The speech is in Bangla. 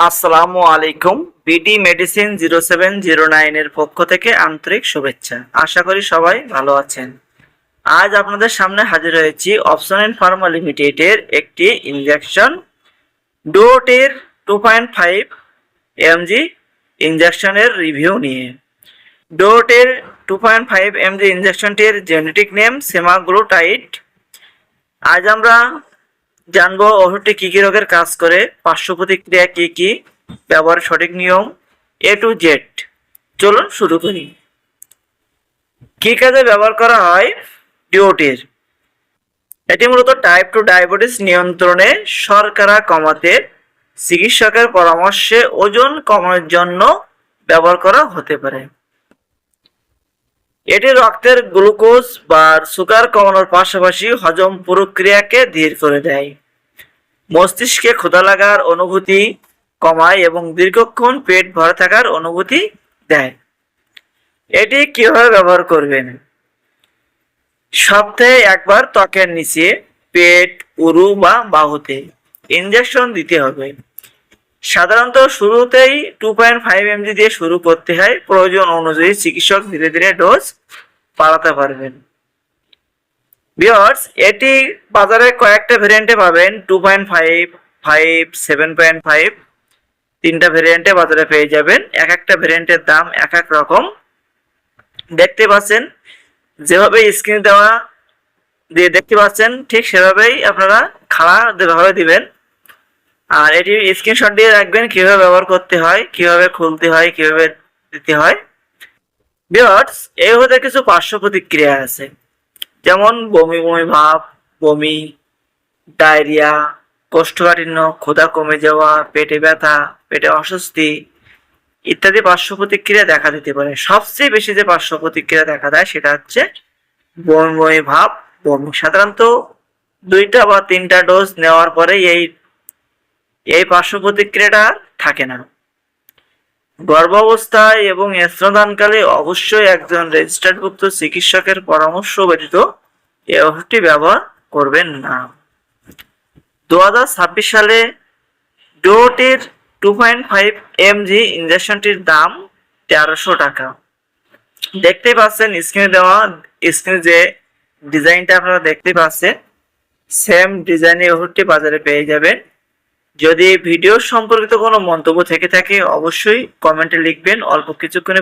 আসসালামু আলাইকুম। বিডি মেডিসিন 0709 এর পক্ষ থেকে আন্তরিক শুভেচ্ছা। আশা করি সবাই ভালো আছেন। আজ আপনাদের সামনে হাজির হয়েছি অপশন ফার্মা লিমিটেডের একটি ইনজেকশন ডোটের 2.5 এমজি ইনজেকশনের রিভিউ নিয়ে। ডোটের 2.5 এমজি ইনজেকশনটির জেনেটিক নেম সেমাগ্লুটাইড। আজ আমরা জানবো ওষুধটি কি কি রোগের কাজ করে, পার্শ্ব প্রতিক্রিয়া কি কি, ব্যবহারের সঠিক নিয়ম A to Z। চলুন শুরু করি। কি কাজে ব্যবহার করা হয় ডিওটির? এটি মূলত টাইপ 2 ডায়াবেটিস নিয়ন্ত্রণে, শর্করা কমাতে, চিকিৎসকের পরামর্শে ওজন কমানোর জন্য ব্যবহার করা হতে পারে। এটি রক্তের গ্লুকোজ বা সুগার কমানোর পাশাপাশি হজম প্রক্রিয়াকে ধীর করে দেয়, মস্তিষ্কে ক্ষুধা লাগার অনুভূতি কমায় এবং দীর্ঘক্ষণ পেট ভরে থাকার অনুভূতি দেয়। এটি কিভাবে ব্যবহার করবেন? সপ্তাহে একবার ত্বকের নিচে, পেট, উরু বা বাহুতে ইনজেকশন দিতে হবে। সাধারণত শুরুতেই 2.5 এমজি দিয়ে শুরু করতে হয়। প্রয়োজন অনুযায়ী চিকিৎসক ধীরে ধীরে ডোজ বাড়াতে পারবেন। ভিউয়ার্স, এটি বাজারে কয়েকটা ভেরিয়েন্টে পাবেন। 2.5, 5, 7.5 তিনটা ভেরিয়েন্টে বাজারে পেয়ে যাবেন। এক একটা ভেরিয়েন্টের দাম এক এক রকম। দেখতে পাচ্ছেন যেভাবে স্ক্রিনে দেওয়া দিয়ে দেখতে পাচ্ছেন, ঠিক সেভাবেই আপনারা খাড়া যেভাবে দিবেন। আর এটি স্ক্রিনশট দিয়ে রাখবেন কিভাবে ব্যবহার করতে হয়, কিভাবে খুলতে হয়, কিভাবে দিতে হয়। ভিউয়ার্স, এই হতে কিছু পার্শ্ব প্রতিক্রিয়া আছে, যেমন বমি বমি ভাব, বমি, ডায়রিয়া, কোষ্ঠকাঠিন্য, ক্ষুধা কমে যাওয়া, পেটে ব্যথা, পেটে অস্বস্তি ইত্যাদি পার্শ্ব প্রতিক্রিয়া দেখা দিতে পারে। সবচেয়ে বেশি যে পার্শ্ব প্রতিক্রিয়া দেখা দেয় সেটা হচ্ছে বমি বমি ভাব, বমি। সাধারণত 2টা বা 3টা ডোজ নেওয়ার পরে এই পার্শ্ব প্রতিক্রিয়াটা থাকে না। গর্ভাবস্থায় এবং স্তন্যদানকালে অবশ্যই একজন রেজিস্টার্ডভুক্ত চিকিৎসকের পরামর্শ ব্যতীত এই ওষুধটি ব্যবহার করবেন না। 2026 সালে ডোটের 2.5 এমজি ইনজেকশনটির দাম 1300 টাকা। দেখতে পাচ্ছেন স্ক্রিনে যে ডিজাইনটা আপনারা দেখতে পাচ্ছেন, সেম ডিজাইনের ওষুধটি বাজারে পেয়ে যাবেন। যদি ভিডিও সম্পর্কিত কোনো মন্তব্য থেকে থাকে অবশ্যই কমেন্টে লিখবেন। অল্প কিছুক্ষণে